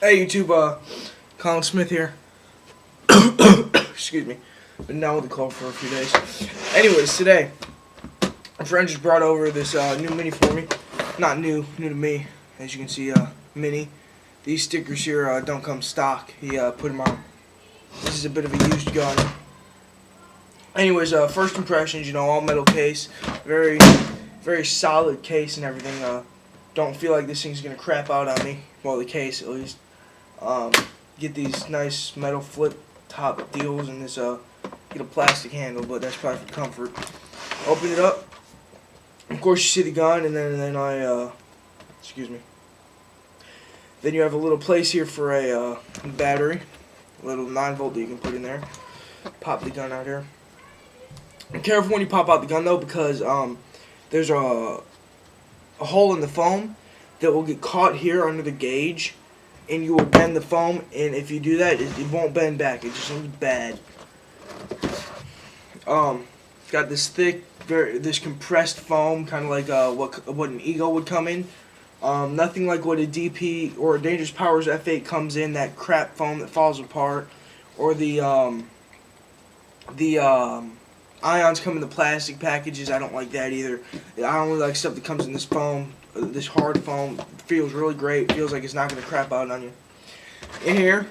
Hey YouTube, Colin Smith here. Excuse me. Been down with the cold for a few days. Anyways, today, a friend just brought over this new mini for me. Not new to me. As you can see, mini. These stickers here don't come stock. He put them on. This is a bit of a used gun. Anyways, first impressions, all metal case. Very solid case and everything. Don't feel like this thing's going to crap out on me. Well, the case at least. Get these nice metal flip top deals and this get a plastic handle, but that's probably for comfort. Open it up. Of course you see the gun, and then excuse me. Then you have a little place here for a battery, a little 9-volt that you can put in there. Pop the gun out here. Be careful when you pop out the gun though, because there's a hole in the foam that will get caught here under the gauge, and you will bend the foam, and if you do that, it won't bend back. It just looks bad. Got this thick, this compressed foam, kind of like what an Eagle would come in. Nothing like what a DP or a Dangerous Powers F8 comes in, that crap foam that falls apart, or the Ions come in the plastic packages. I don't like that either. I only like stuff that comes in this foam, this hard foam. It feels really great. It feels like it's not going to crap out on you. In here,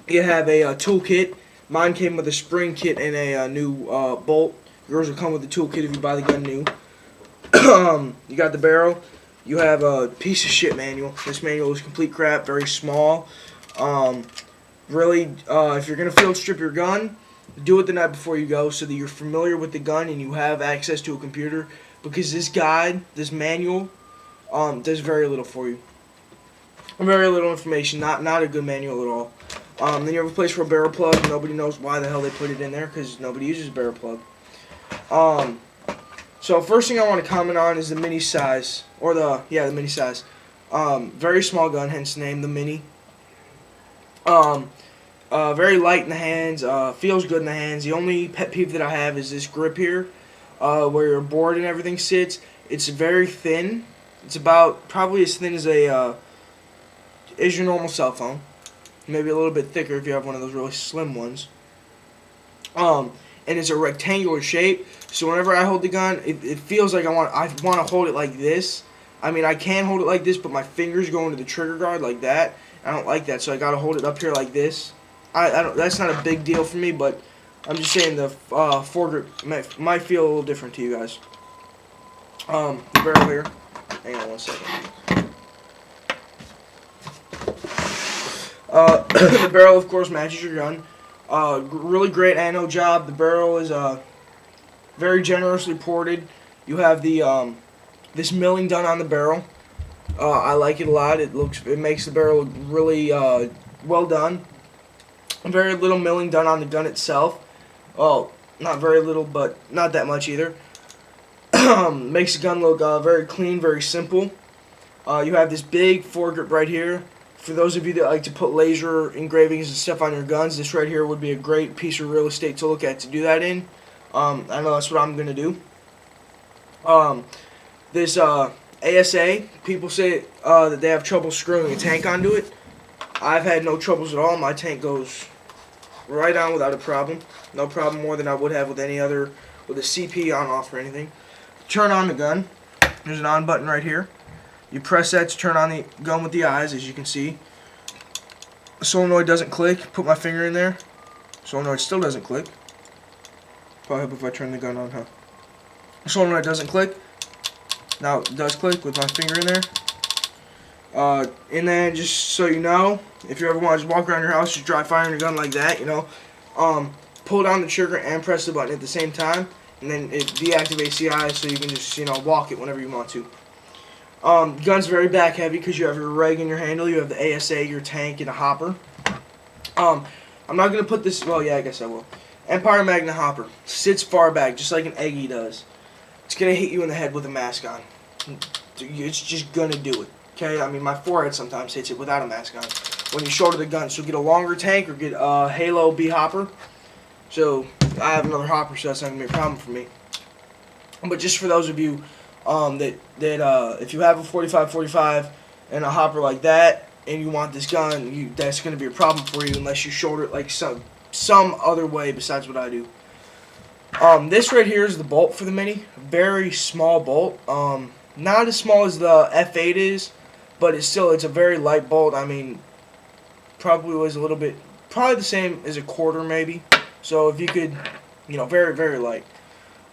you have a tool kit. Mine came with a spring kit and a new bolt. Yours will come with a tool kit if you buy the gun new. You got the barrel. You have a piece of shit manual. This manual is complete crap, very small. Really, if you're going to field strip your gun, do it the night before you go so that you're familiar with the gun and you have access to a computer, because this guide, this manual, does very little for you. Very little information, not a good manual at all. Then you have a place for a barrel plug. Nobody knows why the hell they put it in there, because nobody uses a barrel plug. So first thing I want to comment on is the mini size, or the mini size. Very small gun, hence the name, the mini. Very light in the hands, feels good in the hands. The only pet peeve that I have is this grip here, where your board and everything sits. It's very thin. It's about probably as thin as your normal cell phone. Maybe a little bit thicker if you have one of those really slim ones. And it's a rectangular shape, so whenever I hold the gun, it feels like I want to hold it like this. I mean, I can hold it like this, but my fingers go into the trigger guard like that. I don't like that, so I got to hold it up here like this. I don't. That's not a big deal for me, but I'm just saying the foregrip might feel a little different to you guys. The barrel here. Hang on one second. The barrel, of course, matches your gun. Really great anno job. The barrel is very generously ported. You have the this milling done on the barrel. I like it a lot. It makes the barrel really well done. Very little milling done on the gun itself. Oh, not very little, but not that much either. Makes the gun look very clean, very simple. You have this big foregrip right here. For those of you that like to put laser engravings and stuff on your guns, this right here would be a great piece of real estate to look at to do that in. I know that's what I'm going to do. This ASA, people say that they have trouble screwing a tank onto it. I've had no troubles at all. My tank goes right on without a problem. No problem more than I would have with any other, with a CP on off or anything. Turn on the gun. There's an on button right here. You press that to turn on the gun with the eyes, as you can see. The solenoid doesn't click. Put my finger in there. Solenoid still doesn't click. Probably help if I turn the gun on, huh? The solenoid doesn't click. Now it does click with my finger in there. And then, just so you know, if you ever want to just walk around your house, just dry firing your gun like that, pull down the trigger and press the button at the same time, and then it deactivates the eyes, so you can just, walk it whenever you want to. Gun's very back heavy because you have your reg in your handle, you have the ASA, your tank, and a hopper. I'm not going to put this, well, yeah, I guess I will. Empire Magna hopper. Sits far back, just like an Eggy does. It's going to hit you in the head with a mask on. It's just going to do it. Okay, I mean, my forehead sometimes hits it without a mask on. When you shoulder the gun, so get a longer tank or get a Halo B hopper. So I have another hopper, so that's not gonna be a problem for me. But just for those of you that if you have a 45-45 and a hopper like that, and you want this gun, that's going to be a problem for you unless you shoulder it like some other way besides what I do. This right here is the bolt for the Mini. Very small bolt. Not as small as the F8 is, but it's a very light bolt. I mean, probably was a little bit, probably the same as a quarter maybe. So if you could, very, very light.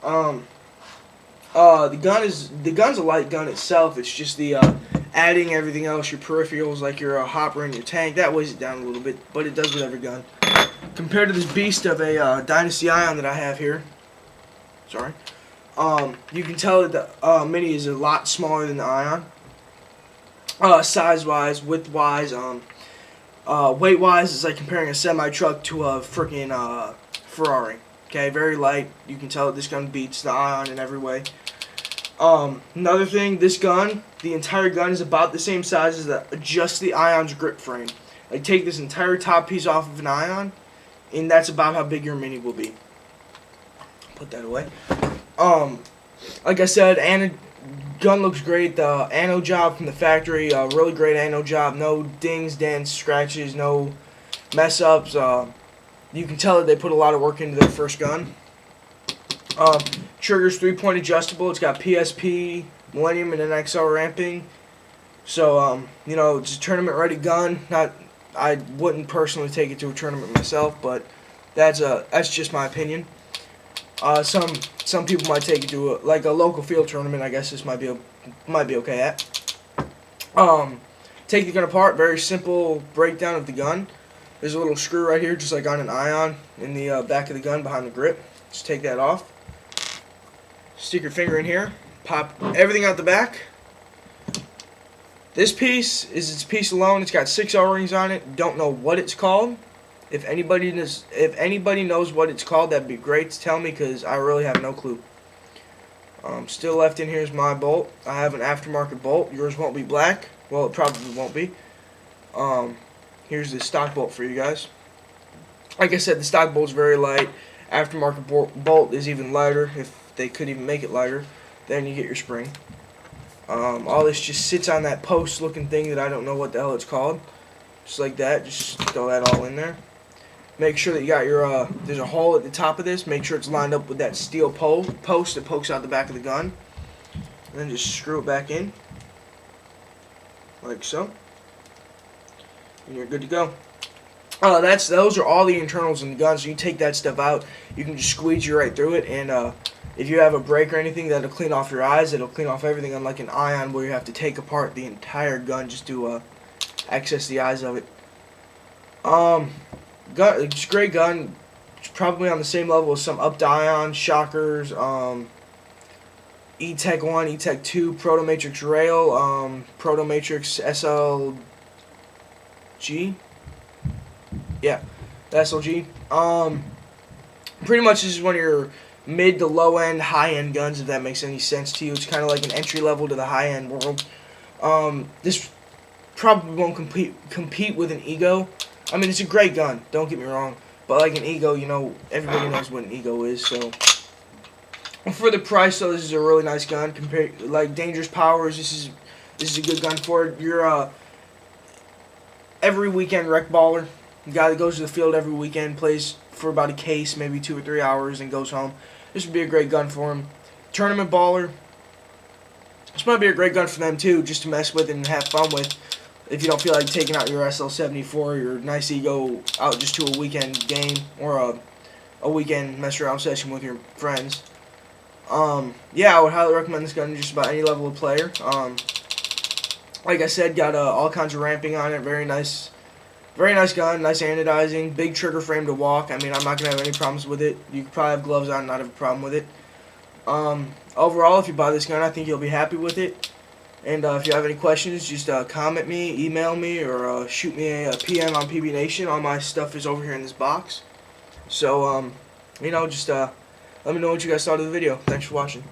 The gun's a light gun itself. It's just the adding everything else, your peripherals like your hopper and your tank, that weighs it down a little bit, but it does with every gun. Compared to this beast of a Dynasty Ion that I have here, sorry, you can tell that the Mini is a lot smaller than the Ion. Size-wise, width-wise, weight-wise, it's like comparing a semi-truck to a freaking Ferrari. Okay, very light. You can tell that this gun beats the Ion in every way. Another thing, this gun, the entire gun is about the same size as just the Ion's grip frame. Like, take this entire top piece off of an Ion, and that's about how big your Mini will be. Put that away. Like I said, gun looks great. The anno job from the factory, really great anno job. No dings, dents, scratches, no mess ups. You can tell that they put a lot of work into their first gun. Trigger's 3-point adjustable. It's got PSP, Millennium, and an XL ramping. So, it's a tournament-ready gun. I wouldn't personally take it to a tournament myself, but that's just my opinion. Some people might take it to a local field tournament. I guess this might be okay at. Take the gun apart. Very simple breakdown of the gun. There's a little screw right here, just like on an Ion, in the back of the gun behind the grip. Just take that off. Stick your finger in here. Pop everything out the back. This piece is its piece alone. It's got 6 O-rings on it. Don't know what it's called. If anybody knows what it's called, that'd be great to tell me, because I really have no clue. Still left in here is my bolt. I have an aftermarket bolt. Yours won't be black. Well, it probably won't be. Here's the stock bolt for you guys. Like I said, the stock bolt's very light. Aftermarket bolt is even lighter, if they could even make it lighter. Then you get your spring. All this just sits on that post-looking thing that I don't know what the hell it's called. Just like that. Just throw that all in there. Make sure that you got your, there's a hole at the top of this. Make sure it's lined up with that steel post that pokes out the back of the gun. And then just screw it back in. Like so. And you're good to go. Those are all the internals in the gun, so you take that stuff out. You can just squeegee right through it, and if you have a break or anything, that'll clean off your eyes. It'll clean off everything, unlike an Ion where you have to take apart the entire gun just to access the eyes of it. It's a great gun. It's probably on the same level as some upped Ion, Shockers, E-Tech 1, E-Tech 2, Proto Matrix Rail, Proto Matrix SLG. Yeah, the SLG. Pretty much this is one of your mid to low end, high end guns, if that makes any sense to you. It's kind of like an entry level to the high end world. This probably won't compete with an Ego. I mean, it's a great gun, don't get me wrong, but like an Ego, everybody knows what an Ego is. So for the price, though, this is a really nice gun. Compared like Dangerous Powers, this is a good gun for it. You're every weekend rec baller. The guy that goes to the field every weekend, plays for about a case, maybe 2 or 3 hours, and goes home. This would be a great gun for him. Tournament baller, this might be a great gun for them too, just to mess with and have fun with. If you don't feel like taking out your SL74 or your nice Ego out just to a weekend game or a weekend mess around session with your friends. Yeah, I would highly recommend this gun to just about any level of player. Like I said, got all kinds of ramping on it. Very nice gun, nice anodizing, big trigger frame to walk. I mean, I'm not going to have any problems with it. You could probably have gloves on and not have a problem with it. Overall, if you buy this gun, I think you'll be happy with it. And if you have any questions, just comment me, email me, or shoot me a PM on PB Nation. All my stuff is over here in this box. So, just let me know what you guys thought of the video. Thanks for watching.